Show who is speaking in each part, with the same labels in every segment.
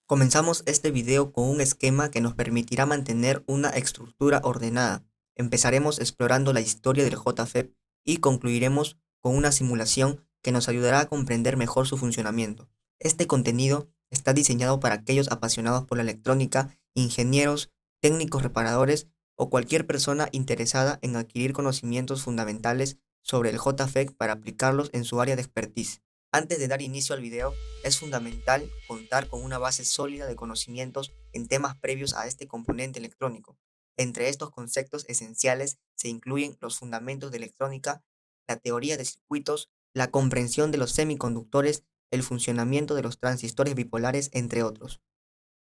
Speaker 1: Comenzamos este video con un esquema que nos permitirá mantener una estructura ordenada. Empezaremos explorando la historia del JFET y concluiremos con una simulación que nos ayudará a comprender mejor su funcionamiento. Este contenido está diseñado para aquellos apasionados por la electrónica, ingenieros, técnicos reparadores o cualquier persona interesada en adquirir conocimientos fundamentales sobre el JFET para aplicarlos en su área de expertise. Antes de dar inicio al video, es fundamental contar con una base sólida de conocimientos en temas previos a este componente electrónico. Entre estos conceptos esenciales se incluyen los fundamentos de electrónica, la teoría de circuitos, la comprensión de los semiconductores, el funcionamiento de los transistores bipolares, entre otros.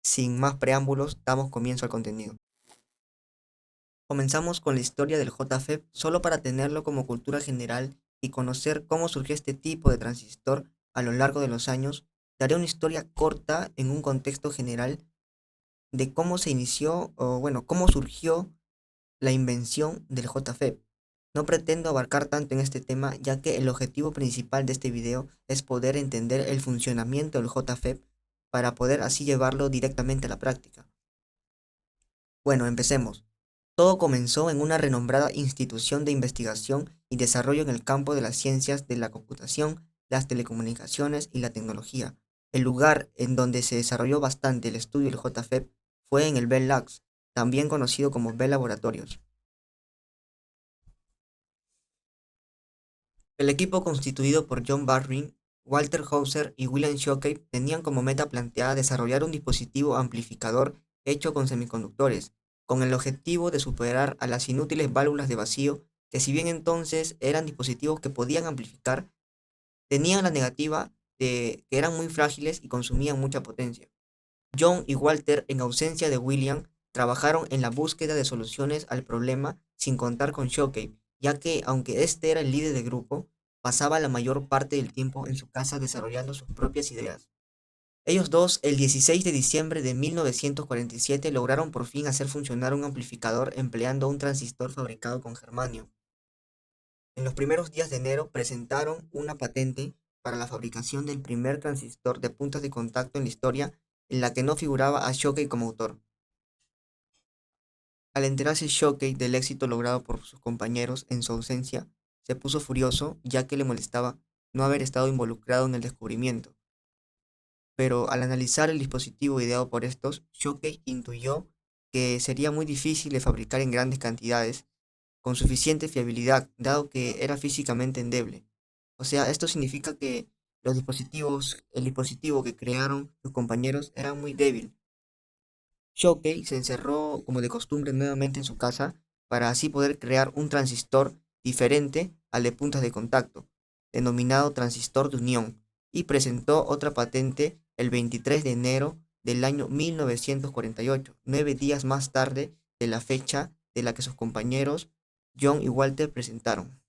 Speaker 1: Sin más preámbulos, damos comienzo al contenido. Comenzamos con la historia del JFET solo para tenerlo como cultura general y conocer cómo surgió este tipo de transistor a lo largo de los años. Daré una historia corta en un contexto general de cómo se inició o bueno, cómo surgió la invención del JFET. No pretendo abarcar tanto en este tema ya que el objetivo principal de este video es poder entender el funcionamiento del JFET para poder así llevarlo directamente a la práctica. Bueno, empecemos. Todo comenzó en una renombrada institución de investigación y desarrollo en el campo de las ciencias de la computación, las telecomunicaciones y la tecnología. El lugar en donde se desarrolló bastante el estudio del JFET fue en el Bell Labs, también conocido como Bell Laboratorios. El equipo constituido por John Barring, Walter Hauser y William Shockley tenían como meta planteada desarrollar un dispositivo amplificador hecho con semiconductores, con el objetivo de superar a las inútiles válvulas de vacío que si bien entonces eran dispositivos que podían amplificar, tenían la negativa de que eran muy frágiles y consumían mucha potencia. John y Walter, en ausencia de William, trabajaron en la búsqueda de soluciones al problema sin contar con Shockley, ya que, aunque este era el líder del grupo, pasaba la mayor parte del tiempo en su casa desarrollando sus propias ideas. Ellos dos, el 16 de diciembre de 1947, lograron por fin hacer funcionar un amplificador empleando un transistor fabricado con germanio. En los primeros días de enero presentaron una patente para la fabricación del primer transistor de puntas de contacto en la historia en la que no figuraba a Shockley como autor. Al enterarse Shockley del éxito logrado por sus compañeros en su ausencia, se puso furioso ya que le molestaba no haber estado involucrado en el descubrimiento. Pero al analizar el dispositivo ideado por estos, Shockley intuyó que sería muy difícil de fabricar en grandes cantidades con suficiente fiabilidad, dado que era físicamente endeble. O sea, esto significa que el dispositivo que crearon sus compañeros era muy débil. Shokey se encerró como de costumbre nuevamente en su casa para así poder crear un transistor diferente al de puntas de contacto, denominado transistor de unión, y presentó otra patente el 23 de enero del año 1948, 9 días más tarde de la fecha de la que sus compañeros John y Walter presentaron.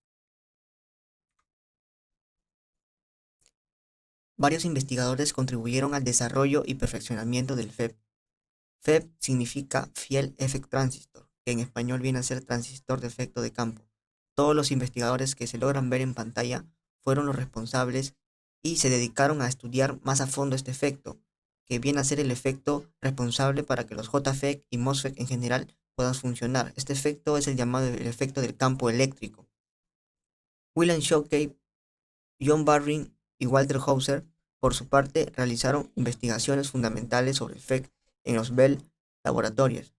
Speaker 1: Varios investigadores contribuyeron al desarrollo y perfeccionamiento del FET. FET significa Field Effect Transistor, que en español viene a ser transistor de efecto de campo. Todos los investigadores que se logran ver en pantalla fueron los responsables y se dedicaron a estudiar más a fondo este efecto, que viene a ser el efecto responsable para que los JFET y MOSFET en general puedan funcionar. Este efecto es el llamado el efecto del campo eléctrico. William Shockley, John Barring y Walter Hauser, por su parte, realizaron investigaciones fundamentales sobre el FET en los Bell Laboratorios,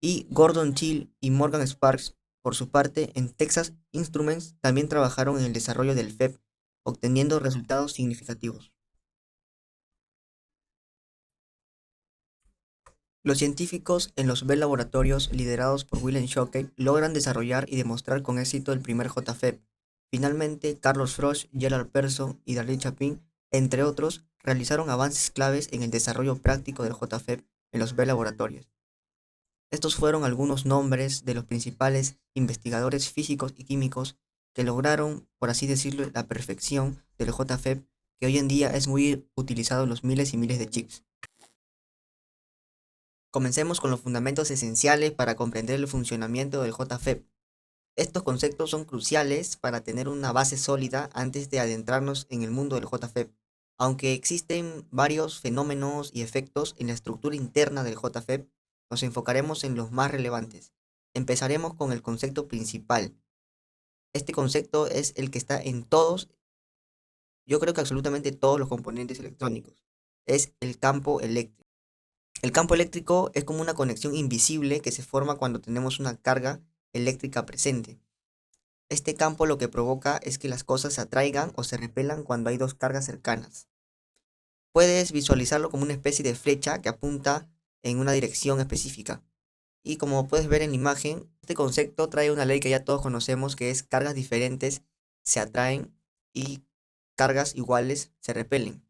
Speaker 1: y Gordon Thiel y Morgan Sparks, por su parte, en Texas Instruments, también trabajaron en el desarrollo del FET, obteniendo resultados significativos. Los científicos en los Bell Laboratorios, liderados por William Shockley, logran desarrollar y demostrar con éxito el primer JFET. Finalmente, Carlos Frosch, Gerald Persson y Darlene Chapin, entre otros, realizaron avances claves en el desarrollo práctico del JFET en los Bell Laboratorios. Estos fueron algunos nombres de los principales investigadores físicos y químicos que lograron, por así decirlo, la perfección del JFET, que hoy en día es muy utilizado en los miles y miles de chips. Comencemos con los fundamentos esenciales para comprender el funcionamiento del JFET. Estos conceptos son cruciales para tener una base sólida antes de adentrarnos en el mundo del JFET. Aunque existen varios fenómenos y efectos en la estructura interna del JFET, nos enfocaremos en los más relevantes. Empezaremos con el concepto principal. Este concepto es el que está en todos, yo creo que absolutamente todos los componentes electrónicos. Es el campo eléctrico. El campo eléctrico es como una conexión invisible que se forma cuando tenemos una carga eléctrica presente. Este campo lo que provoca es que las cosas se atraigan o se repelan cuando hay dos cargas cercanas. Puedes visualizarlo como una especie de flecha que apunta en una dirección específica. Y como puedes ver en la imagen, este concepto trae una ley que ya todos conocemos, que es cargas diferentes se atraen y cargas iguales se repelen.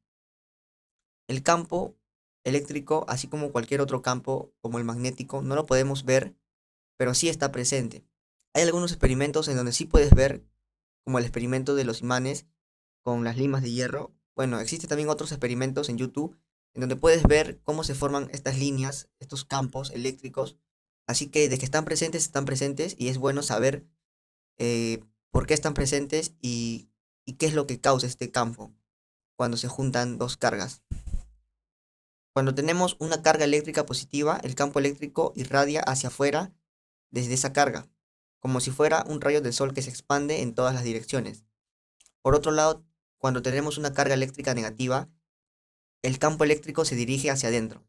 Speaker 1: El campo eléctrico, así como cualquier otro campo, como el magnético, no lo podemos ver, pero sí está presente. Hay algunos experimentos en donde sí puedes ver, como el experimento de los imanes con las limas de hierro. Bueno, existen también otros experimentos en YouTube en donde puedes ver cómo se forman estas líneas, estos campos eléctricos. Así que de que están presentes y es bueno saber por qué están presentes y qué es lo que causa este campo cuando se juntan dos cargas. Cuando tenemos una carga eléctrica positiva, el campo eléctrico irradia hacia afuera desde esa carga, como si fuera un rayo de sol que se expande en todas las direcciones. Por otro lado, cuando tenemos una carga eléctrica negativa, el campo eléctrico se dirige hacia adentro,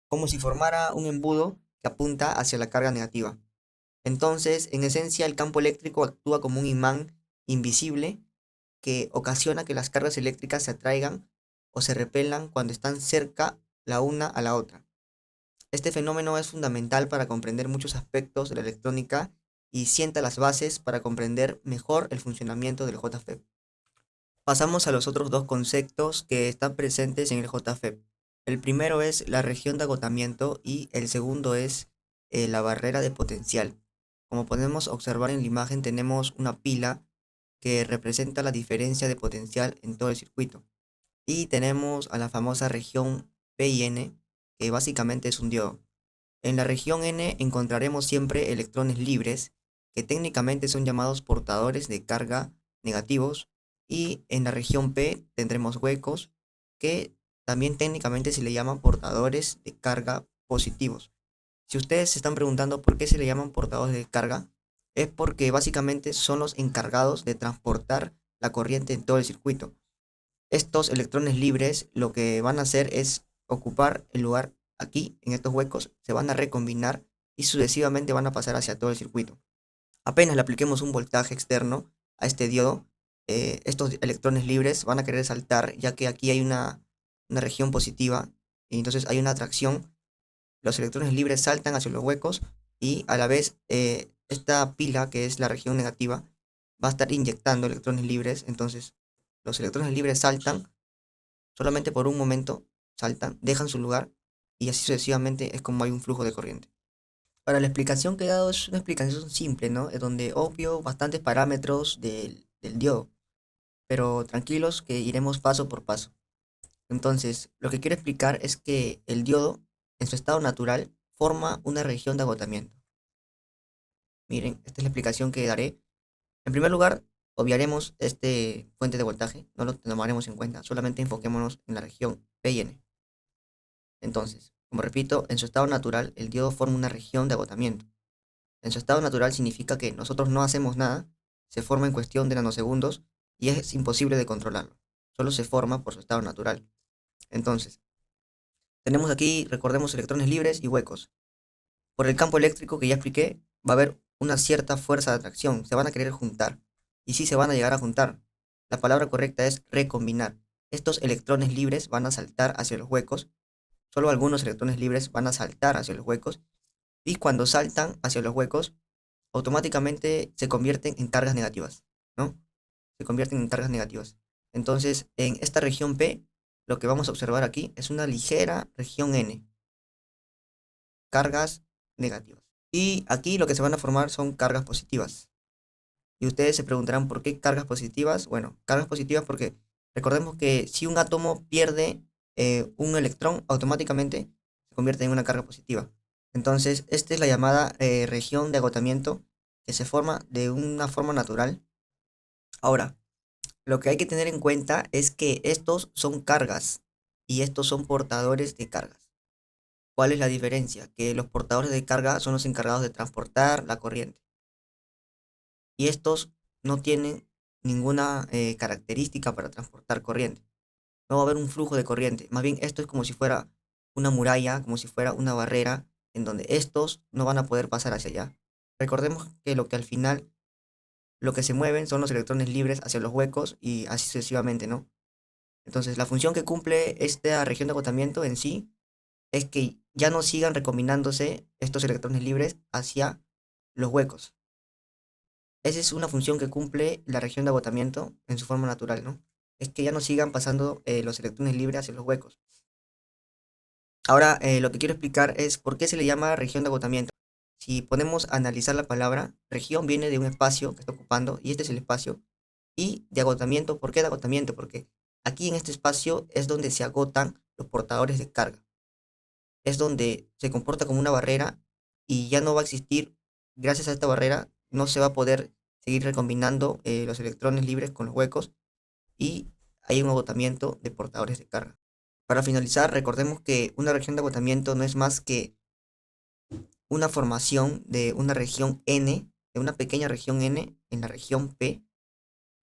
Speaker 1: como si formara un embudo que apunta hacia la carga negativa. Entonces, en esencia, el campo eléctrico actúa como un imán invisible que ocasiona que las cargas eléctricas se atraigan o se repelan cuando están cerca la una a la otra. Este fenómeno es fundamental para comprender muchos aspectos de la electrónica y sienta las bases para comprender mejor el funcionamiento del JFET. Pasamos a los otros dos conceptos que están presentes en el JFET. El primero es la región de agotamiento y el segundo es la barrera de potencial. Como podemos observar en la imagen, tenemos una pila que representa la diferencia de potencial en todo el circuito. Y tenemos a la famosa región P y N, que básicamente es un diodo. En la región N encontraremos siempre electrones libres, que técnicamente son llamados portadores de carga negativos, y en la región P tendremos huecos, que también técnicamente se le llaman portadores de carga positivos. Si ustedes se están preguntando por qué se le llaman portadores de carga, es porque básicamente son los encargados de transportar la corriente en todo el circuito. Estos electrones libres lo que van a hacer es ocupar el lugar aquí, en estos huecos, se van a recombinar y sucesivamente van a pasar hacia todo el circuito. Apenas le apliquemos un voltaje externo a este diodo, estos electrones libres van a querer saltar, ya que aquí hay una región positiva y entonces hay una atracción. Los electrones libres saltan hacia los huecos y a la vez esta pila, que es la región negativa, va a estar inyectando electrones libres. Entonces los electrones libres saltan solamente por un momento, saltan, dejan su lugar y así sucesivamente es como hay un flujo de corriente. Para la explicación que he dado es una explicación simple, ¿no? Es donde obvio bastantes parámetros del diodo, pero tranquilos que iremos paso por paso. Entonces, lo que quiero explicar es que el diodo, en su estado natural, forma una región de agotamiento. Miren, esta es la explicación que daré. En primer lugar, obviaremos este fuente de voltaje, no lo tomaremos en cuenta, solamente enfoquémonos en la región P y N. Entonces, como repito, en su estado natural, el diodo forma una región de agotamiento. En su estado natural significa que nosotros no hacemos nada, se forma en cuestión de nanosegundos y es imposible de controlarlo. Solo se forma por su estado natural. Entonces, tenemos aquí, recordemos, electrones libres y huecos. Por el campo eléctrico que ya expliqué, va a haber una cierta fuerza de atracción, se van a querer juntar. Y sí se van a llegar a juntar. La palabra correcta es recombinar. Estos electrones libres van a saltar hacia los huecos, solo algunos electrones libres van a saltar hacia los huecos, y cuando saltan hacia los huecos, automáticamente se convierten en cargas negativas, ¿no? Se convierten en cargas negativas. Entonces, en esta región P, lo que vamos a observar aquí es una ligera región N, cargas negativas. Y aquí lo que se van a formar son cargas positivas. Y ustedes se preguntarán por qué cargas positivas. Bueno, cargas positivas porque recordemos que si un átomo pierde un electrón, automáticamente se convierte en una carga positiva. Entonces, esta es la llamada región de agotamiento que se forma de una forma natural. Ahora, Lo que hay que tener en cuenta es que estos son cargas y estos son portadores de cargas. ¿Cuál es la diferencia? Que los portadores de carga son los encargados de transportar la corriente y estos no tienen ninguna característica para transportar corriente. No va a haber un flujo de corriente. Más bien esto es como si fuera una muralla, como si fuera una barrera en donde estos no van a poder pasar hacia allá. Recordemos que lo que al final, lo que se mueven son los electrones libres hacia los huecos y así sucesivamente, ¿no? Entonces, la función que cumple esta región de agotamiento en sí es que ya no sigan recombinándose estos electrones libres hacia los huecos. Esa es una función que cumple la región de agotamiento en su forma natural, ¿no? Es que ya no sigan pasando los electrones libres hacia los huecos. Ahora, lo que quiero explicar es por qué se le llama región de agotamiento. Si ponemos a analizar la palabra, región viene de un espacio que está ocupando, y este es el espacio, y de agotamiento, ¿por qué de agotamiento? Porque aquí en este espacio es donde se agotan los portadores de carga. Es donde se comporta como una barrera y ya no va a existir, gracias a esta barrera, no se va a poder seguir recombinando los electrones libres con los huecos y hay un agotamiento de portadores de carga. Para finalizar, recordemos que una región de agotamiento no es más que una formación de una región N, de una pequeña región N en la región P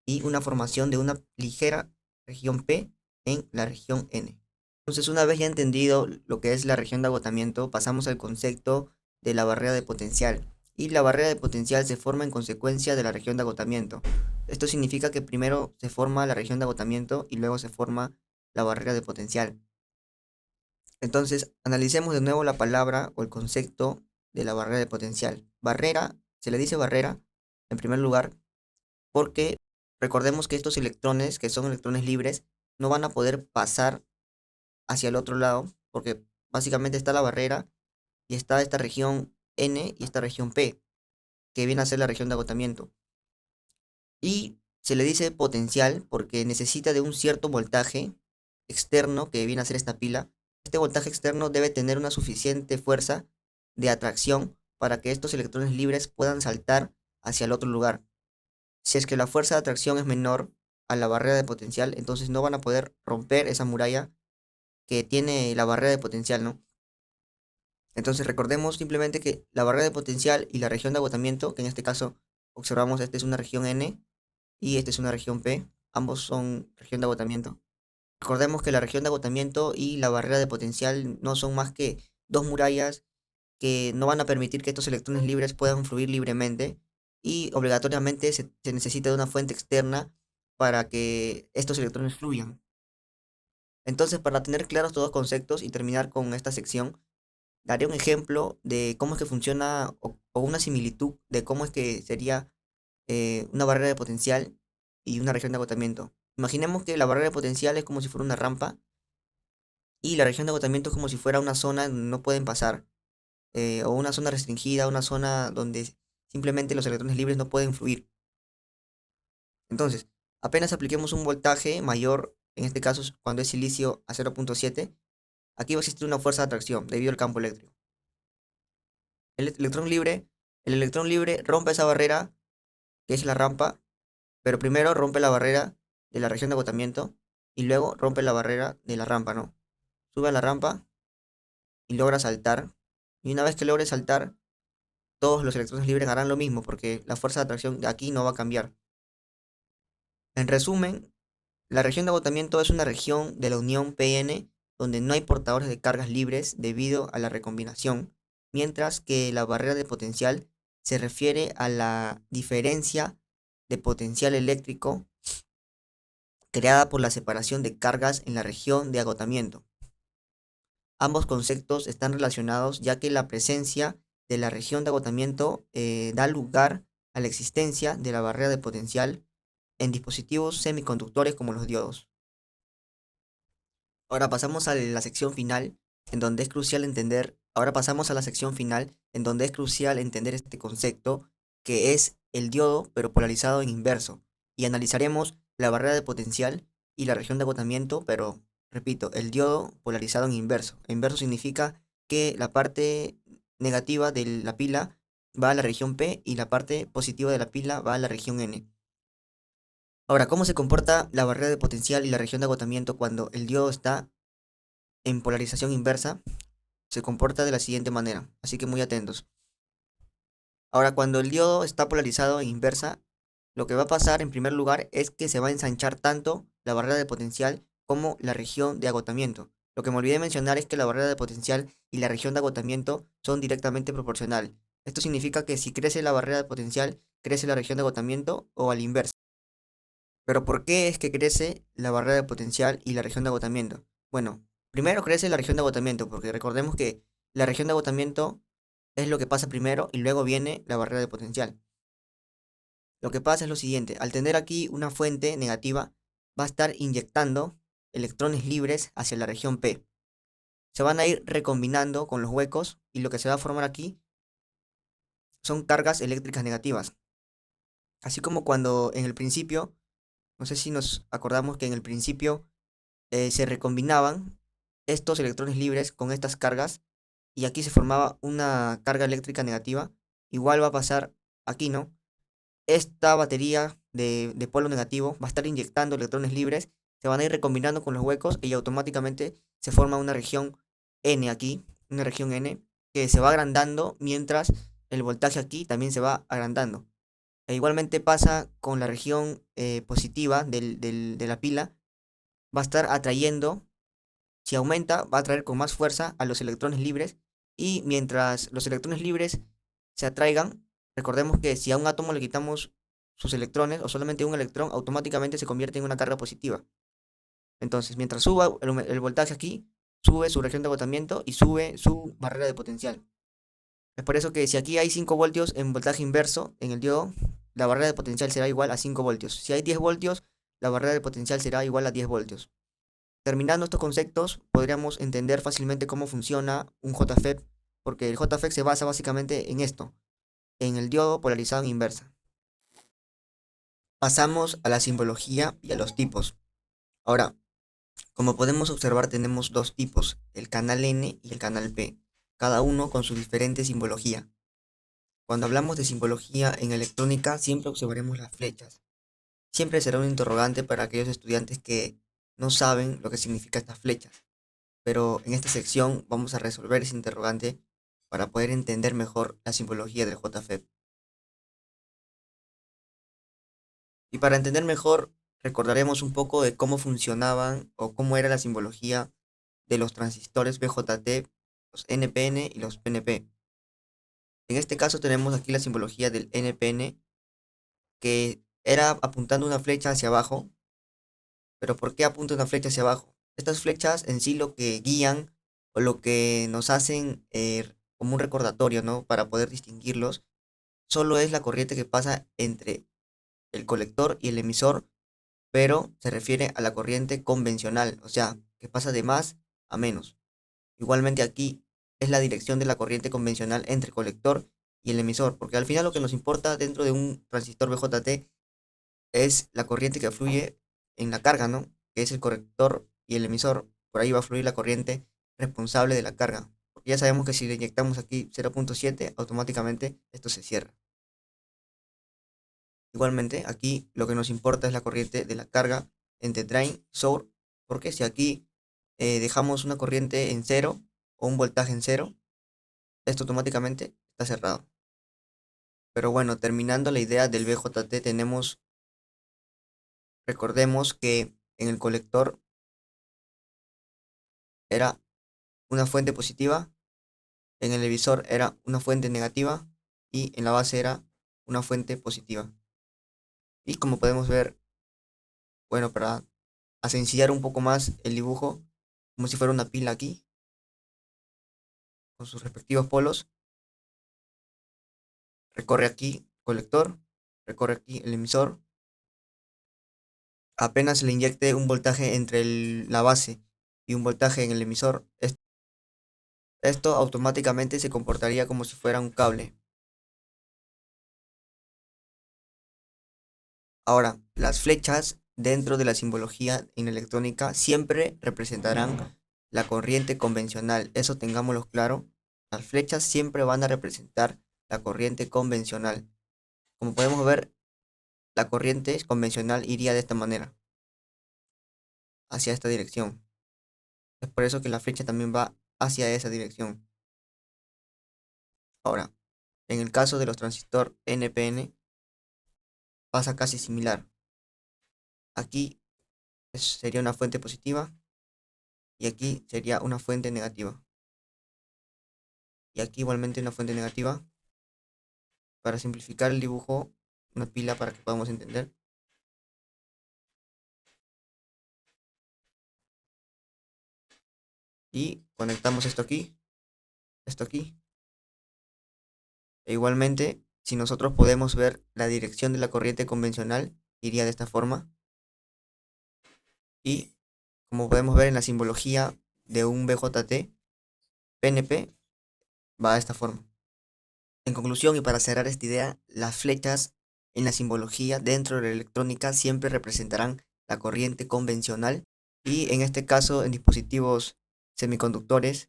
Speaker 1: y una formación de una ligera región P en la región N. Entonces, una vez ya entendido lo que es la región de agotamiento, pasamos al concepto de la barrera de potencial. Y la barrera de potencial se forma en consecuencia de la región de agotamiento. Esto significa que primero se forma la región de agotamiento y luego se forma la barrera de potencial. Entonces, analicemos de nuevo la palabra o el concepto de la barrera de potencial. Barrera, se le dice barrera, en primer lugar, porque recordemos que estos electrones, que son electrones libres, no van a poder pasar hacia el otro lado, porque básicamente está la barrera y está esta región N y esta región P, que viene a ser la región de agotamiento. Y se le dice potencial porque necesita de un cierto voltaje externo que viene a ser esta pila. Este voltaje externo debe tener una suficiente fuerza de atracción para que estos electrones libres puedan saltar hacia el otro lugar. Si es que la fuerza de atracción es menor a la barrera de potencial, entonces no van a poder romper esa muralla que tiene la barrera de potencial, ¿no? Entonces recordemos simplemente que la barrera de potencial y la región de agotamiento, que en este caso observamos, esta es una región N y esta es una región P, ambos son región de agotamiento. Recordemos que la región de agotamiento y la barrera de potencial no son más que dos murallas que no van a permitir que estos electrones libres puedan fluir libremente y obligatoriamente se necesita de una fuente externa para que estos electrones fluyan. Entonces, para tener claros estos dos conceptos y terminar con esta sección, daré un ejemplo de cómo es que funciona o una similitud de cómo es que sería una barrera de potencial y una región de agotamiento. Imaginemos que la barrera de potencial es como si fuera una rampa y la región de agotamiento es como si fuera una zona donde no pueden pasar, o una zona restringida, una zona donde simplemente los electrones libres no pueden fluir. Entonces, apenas apliquemos un voltaje mayor, en este caso cuando es silicio a 0,7, aquí va a existir una fuerza de atracción debido al campo eléctrico. Electrón libre, el electrón libre rompe esa barrera, que es la rampa, pero primero rompe la barrera de la región de agotamiento y luego rompe la barrera de la rampa, ¿no? Sube a la rampa y logra saltar. Y una vez que logre saltar, todos los electrones libres harán lo mismo porque la fuerza de atracción de aquí no va a cambiar. En resumen, la región de agotamiento es una región de la unión PN donde no hay portadores de cargas libres debido a la recombinación, mientras que la barrera de potencial se refiere a la diferencia de potencial eléctrico creada por la separación de cargas en la región de agotamiento. Ambos conceptos están relacionados ya que la presencia de la región de agotamiento da lugar a la existencia de la barrera de potencial en dispositivos semiconductores como los diodos. Ahora pasamos a la sección final en donde es crucial entender este concepto que es el diodo pero polarizado en inverso y analizaremos la barrera de potencial y la región de agotamiento, pero repito, el diodo polarizado en inverso. Inverso significa que la parte negativa de la pila va a la región P y la parte positiva de la pila va a la región N. Ahora, ¿cómo se comporta la barrera de potencial y la región de agotamiento cuando el diodo está en polarización inversa? Se comporta de la siguiente manera, así que muy atentos. Ahora, cuando el diodo está polarizado en inversa, lo que va a pasar en primer lugar es que se va a ensanchar tanto la barrera de potencial como la región de agotamiento. Lo que me olvidé mencionar es que la barrera de potencial y la región de agotamiento son directamente proporcional. Esto significa que si crece la barrera de potencial, crece la región de agotamiento o al inverso. Pero ¿por qué es que crece la barrera de potencial y la región de agotamiento? Bueno, primero crece la región de agotamiento, porque recordemos que la región de agotamiento es lo que pasa primero y luego viene la barrera de potencial. Lo que pasa es lo siguiente, al tener aquí una fuente negativa, va a estar inyectando electrones libres hacia la región P. Se van a ir recombinando con los huecos y lo que se va a formar aquí son cargas eléctricas negativas. Así como cuando en el principio, no sé si nos acordamos que en el principio se recombinaban estos electrones libres con estas cargas y aquí se formaba una carga eléctrica negativa. Igual va a pasar aquí, ¿no? Esta batería de polo negativo va a estar inyectando electrones libres, se van a ir recombinando con los huecos y automáticamente se forma una región N aquí, una región N que se va agrandando mientras el voltaje aquí también se va agrandando. E igualmente pasa con la región positiva de la pila, va a estar atrayendo, si aumenta, va a atraer con más fuerza a los electrones libres y mientras los electrones libres se atraigan, recordemos que si a un átomo le quitamos sus electrones o solamente un electrón, automáticamente se convierte en una carga positiva. Entonces, mientras suba el voltaje aquí, sube su región de agotamiento y sube su barrera de potencial. Es por eso que si aquí hay 5 voltios en voltaje inverso en el diodo, la barrera de potencial será igual a 5 voltios. Si hay 10 voltios, la barrera de potencial será igual a 10 voltios. Terminando estos conceptos, podríamos entender fácilmente cómo funciona un JFET, porque el JFET se basa básicamente en esto, en el diodo polarizado en inversa. Pasamos a la simbología y a los tipos. Ahora, como podemos observar, tenemos dos tipos, el canal N y el canal P, cada uno con su diferente simbología. Cuando hablamos de simbología en electrónica, siempre observaremos las flechas. Siempre será un interrogante para aquellos estudiantes que no saben lo que significan estas flechas. Pero en esta sección vamos a resolver ese interrogante para poder entender mejor la simbología del JFET. Y para entender mejor, recordaremos un poco de cómo funcionaban o cómo era la simbología de los transistores BJT, los NPN y los PNP. En este caso tenemos aquí la simbología del NPN, que era apuntando una flecha hacia abajo. Pero ¿por qué apunta una flecha hacia abajo? Estas flechas en sí lo que guían o lo que nos hacen como un recordatorio, ¿no? Para poder distinguirlos, solo es la corriente que pasa entre el colector y el emisor, pero se refiere a la corriente convencional, o sea, que pasa de más a menos. Igualmente aquí es la dirección de la corriente convencional entre el colector y el emisor, porque al final lo que nos importa dentro de un transistor BJT es la corriente que fluye en la carga, ¿no? Que es el colector y el emisor. Por ahí va a fluir la corriente responsable de la carga. Porque ya sabemos que si le inyectamos aquí 0.7, automáticamente esto se cierra. Igualmente, aquí lo que nos importa es la corriente de la carga entre drain y source, porque si aquí dejamos una corriente en cero o un voltaje en cero, esto automáticamente está cerrado. Pero bueno, terminando la idea del BJT, recordemos que en el colector era una fuente positiva, en el emisor era una fuente negativa y en la base era una fuente positiva. Y como podemos ver, bueno, para sencillar un poco más el dibujo, como si fuera una pila aquí, con sus respectivos polos, recorre aquí el colector, recorre aquí el emisor, apenas le inyecte un voltaje entre la base y un voltaje en el emisor, esto automáticamente se comportaría como si fuera un cable. Ahora, las flechas dentro de la simbología en electrónica siempre representarán la corriente convencional. Eso tengámoslo claro. Las flechas siempre van a representar la corriente convencional. Como podemos ver, la corriente convencional iría de esta manera, hacia esta dirección. Es por eso que la flecha también va hacia esa dirección. Ahora, en el caso de los transistor NPN pasa casi similar. Aquí sería una fuente positiva y aquí sería una fuente negativa. Y aquí igualmente una fuente negativa. Para simplificar el dibujo, una pila para que podamos entender. Y conectamos esto aquí. E igualmente, si nosotros podemos ver la dirección de la corriente convencional, iría de esta forma. Y como podemos ver en la simbología de un BJT, PNP va de esta forma. En conclusión, y para cerrar esta idea, las flechas en la simbología dentro de la electrónica siempre representarán la corriente convencional y en este caso en dispositivos semiconductores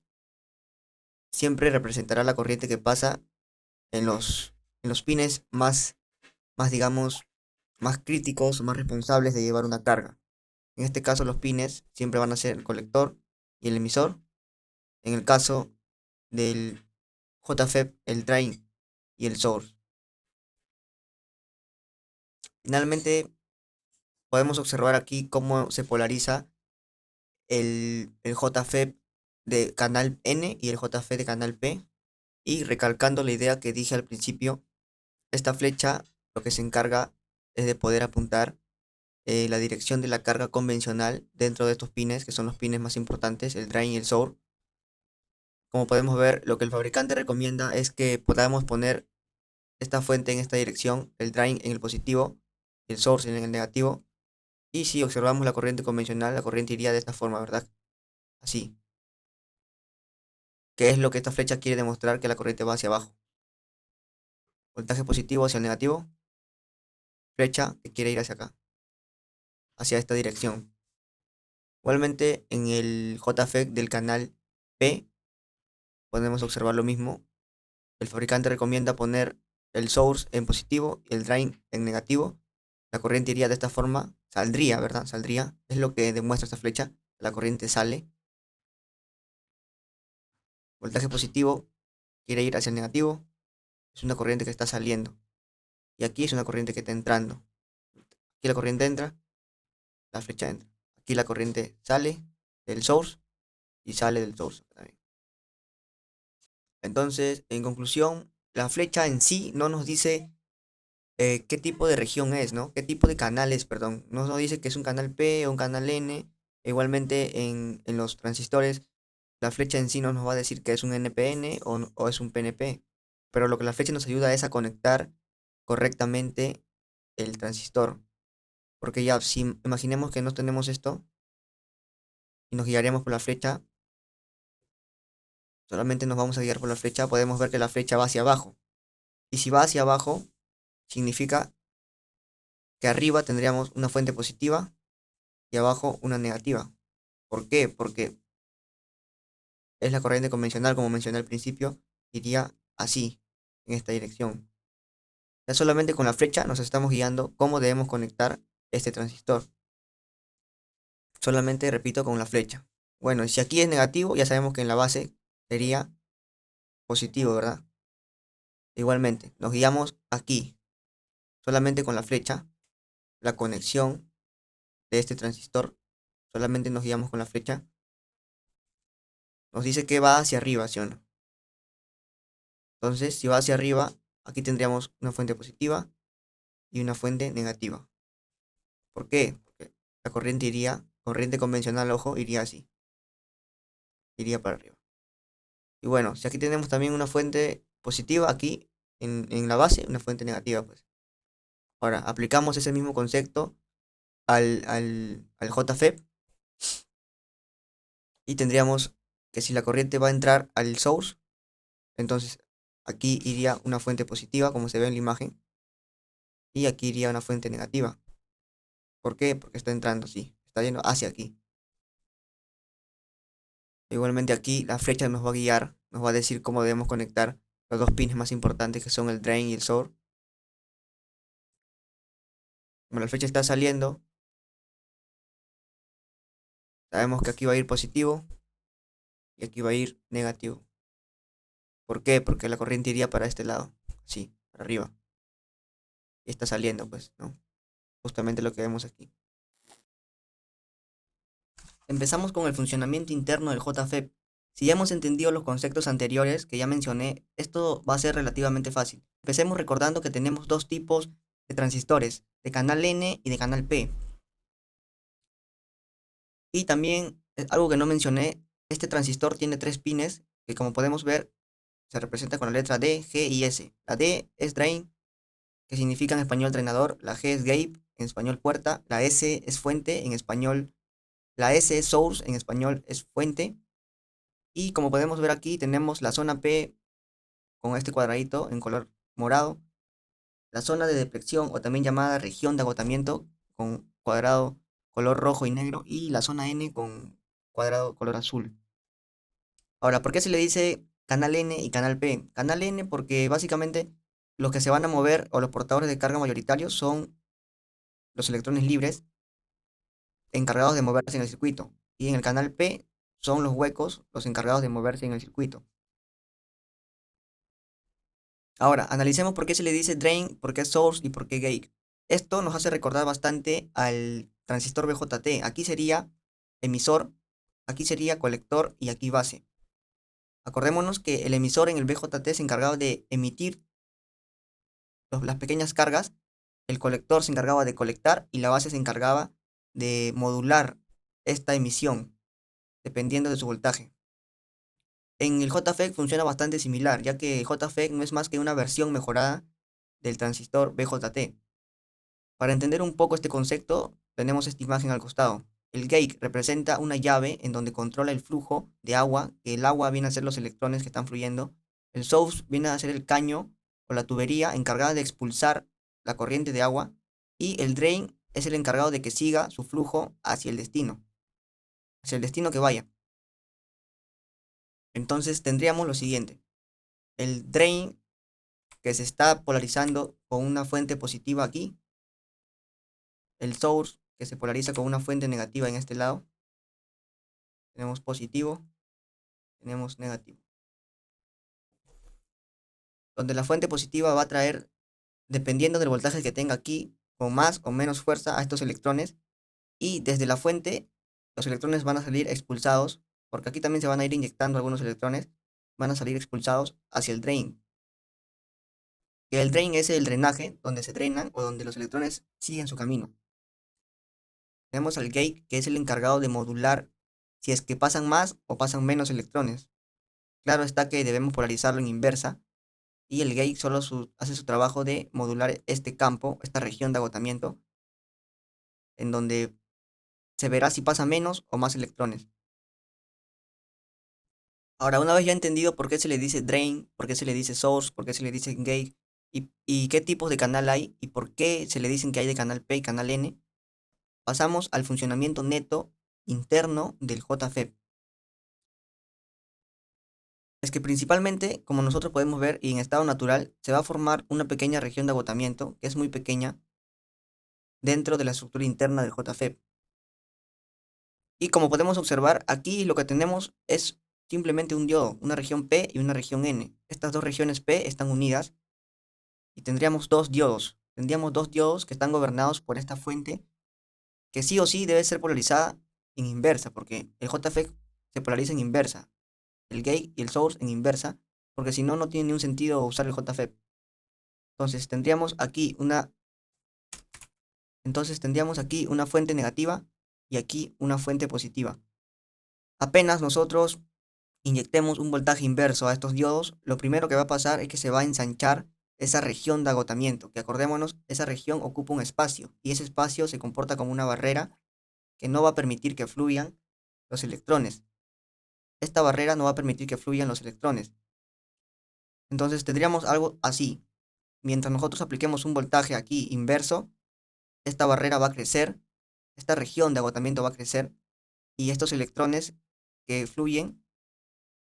Speaker 1: siempre representará la corriente que pasa en los pines más digamos, más críticos o más responsables de llevar una carga. En este caso los pines siempre van a ser el colector y el emisor. En el caso del JFET, el drain y el source. Finalmente, podemos observar aquí cómo se polariza el JFET de canal N y el JFET de canal P. Y recalcando la idea que dije al principio, esta flecha lo que se encarga es de poder apuntar la dirección de la carga convencional dentro de estos pines, que son los pines más importantes, el drain y el source. Como podemos ver, lo que el fabricante recomienda es que podamos poner esta fuente en esta dirección, el drain en el positivo, el source en el negativo. Y si observamos la corriente convencional, la corriente iría de esta forma, ¿verdad? Así. ¿Qué es lo que esta flecha quiere demostrar? Que la corriente va hacia abajo. Voltaje positivo hacia el negativo. Flecha que quiere ir hacia acá, hacia esta dirección. Igualmente en el JFET del canal P podemos observar lo mismo. El fabricante recomienda poner el source en positivo y el drain en negativo. La corriente iría de esta forma, saldría, ¿verdad? Saldría. Es lo que demuestra esta flecha. La corriente sale. Voltaje positivo quiere ir hacia el negativo. Es una corriente que está saliendo. Y aquí es una corriente que está entrando. Aquí la corriente entra, la flecha entra. Aquí la corriente sale del source y sale del source también. Entonces, en conclusión, la flecha en sí no nos dice qué tipo de región es, ¿no? ¿Qué tipo de canal es, perdón? No nos dice que es un canal P o un canal N. Igualmente en los transistores, la flecha en sí no nos va a decir que es un NPN o es un PNP. Pero lo que la flecha nos ayuda es a conectar correctamente el transistor. Porque ya, si imaginemos que no tenemos esto y nos guiaríamos por la flecha, solamente nos vamos a guiar por la flecha, podemos ver que la flecha va hacia abajo. Y si va hacia abajo, significa que arriba tendríamos una fuente positiva y abajo una negativa. ¿Por qué? Porque es la corriente convencional, como mencioné al principio, iría así, en esta dirección. Ya solamente con la flecha nos estamos guiando cómo debemos conectar este transistor. Solamente repito con la flecha. Bueno, y si aquí es negativo, ya sabemos que en la base sería positivo, ¿verdad? Igualmente, nos guiamos aquí, solamente con la flecha, la conexión de este transistor, solamente nos guiamos con la flecha. Nos dice que va hacia arriba, ¿sí o no? Entonces, si va hacia arriba, aquí tendríamos una fuente positiva y una fuente negativa. ¿Por qué? Porque la corriente iría, corriente convencional, ojo, iría así, iría para arriba. Y bueno, si aquí tenemos también una fuente positiva, aquí en la base, una fuente negativa, pues. Ahora, aplicamos ese mismo concepto al JFET y tendríamos que si la corriente va a entrar al source, entonces aquí iría una fuente positiva, como se ve en la imagen, y aquí iría una fuente negativa. ¿Por qué? Porque está entrando así, está yendo hacia aquí. Igualmente aquí la flecha nos va a guiar, nos va a decir cómo debemos conectar los dos pines más importantes que son el drain y el source. Como la flecha está saliendo, sabemos que aquí va a ir positivo y aquí va a ir negativo. ¿Por qué? Porque la corriente iría para este lado, sí, para arriba. Y está saliendo, pues, ¿no? Justamente lo que vemos aquí. Empezamos con el funcionamiento interno del JFET. Si ya hemos entendido los conceptos anteriores que ya mencioné, esto va a ser relativamente fácil. Empecemos recordando que tenemos dos tipos de transistores, de canal N y de canal P. Y también, algo que no mencioné, este transistor tiene tres pines que, como podemos ver, se representa con la letra D, G y S. La D es drain, que significa en español drenador, la G es gate, en español puerta, la S es fuente, en español, la S es source, en español es fuente. Y como podemos ver aquí, tenemos la zona P con este cuadradito en color morado, la zona de deflexión o también llamada región de agotamiento con cuadrado color rojo y negro, y la zona N con cuadrado color azul. Ahora, ¿por qué se le dice canal N y canal P? Canal N porque básicamente los que se van a mover o los portadores de carga mayoritarios son los electrones libres encargados de moverse en el circuito. Y en el canal P son los huecos los encargados de moverse en el circuito. Ahora, analicemos por qué se le dice drain, por qué source y por qué gate. Esto nos hace recordar bastante al transistor BJT. Aquí sería emisor, aquí sería colector y aquí base. Acordémonos que el emisor en el BJT se encargaba de emitir las pequeñas cargas, el colector se encargaba de colectar y la base se encargaba de modular esta emisión dependiendo de su voltaje. En el JFET funciona bastante similar, ya que JFET no es más que una versión mejorada del transistor BJT. Para entender un poco este concepto, tenemos esta imagen al costado. El gate representa una llave en donde controla el flujo de agua, que el agua viene a ser los electrones que están fluyendo. El source viene a ser el caño o la tubería encargada de expulsar la corriente de agua. Y el drain es el encargado de que siga su flujo hacia el destino que vaya. Entonces tendríamos lo siguiente. El drain que se está polarizando con una fuente positiva aquí. El source que se polariza con una fuente negativa en este lado. Tenemos positivo, tenemos negativo. Donde la fuente positiva va a traer, dependiendo del voltaje que tenga aquí, con más o menos fuerza a estos electrones. Y desde la fuente, los electrones van a salir expulsados, porque aquí también se van a ir inyectando algunos electrones, van a salir expulsados hacia el drain. Y el drain es el drenaje, donde se drenan o donde los electrones siguen su camino. Tenemos al gate, que es el encargado de modular si es que pasan más o pasan menos electrones. Claro está que debemos polarizarlo en inversa, y el gate solo hace su trabajo de modular este campo, esta región de agotamiento, en donde se verá si pasa menos o más electrones. Ahora, una vez ya entendido por qué se le dice drain, por qué se le dice source, por qué se le dice gate, y qué tipos de canal hay, y por qué se le dicen que hay de canal P y canal N, pasamos al funcionamiento neto interno del JFET. Es que principalmente, como nosotros podemos ver, y en estado natural, se va a formar una pequeña región de agotamiento, que es muy pequeña, dentro de la estructura interna del JFET. Y como podemos observar, aquí lo que tenemos es simplemente un diodo, una región P y una región N. Estas dos regiones P están unidas y tendríamos dos diodos. Tendríamos dos diodos que están gobernados por esta fuente, que sí o sí debe ser polarizada en inversa, porque el JFET se polariza en inversa, el gate y el source en inversa, porque si no, no tiene ningún sentido usar el JFET. Entonces tendríamos aquí una fuente negativa y aquí una fuente positiva. Apenas nosotros inyectemos un voltaje inverso a estos diodos, lo primero que va a pasar es que se va a ensanchar esa región de agotamiento, que acordémonos, esa región ocupa un espacio y ese espacio se comporta como una barrera que no va a permitir que fluyan los electrones. Esta barrera no va a permitir que fluyan los electrones. Entonces tendríamos algo así. Mientras nosotros apliquemos un voltaje aquí inverso, esta barrera va a crecer, esta región de agotamiento va a crecer y estos electrones que fluyen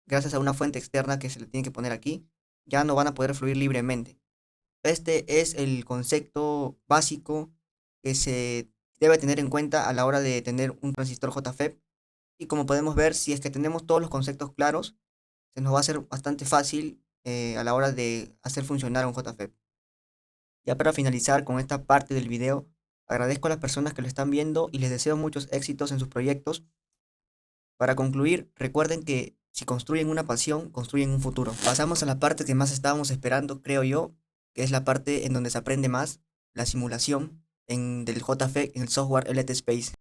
Speaker 1: gracias a una fuente externa que se le tiene que poner aquí, ya no van a poder fluir libremente. Este es el concepto básico que se debe tener en cuenta a la hora de tener un transistor JFET. Y como podemos ver, si es que tenemos todos los conceptos claros, se nos va a hacer bastante fácil a la hora de hacer funcionar un JFET. Ya para finalizar con esta parte del video, agradezco a las personas que lo están viendo y les deseo muchos éxitos en sus proyectos. Para concluir, recuerden que si construyen una pasión, construyen un futuro. Pasamos a la parte que más estábamos esperando, creo yo, que es la parte en donde se aprende más, la simulación del JFET en el software LT Space.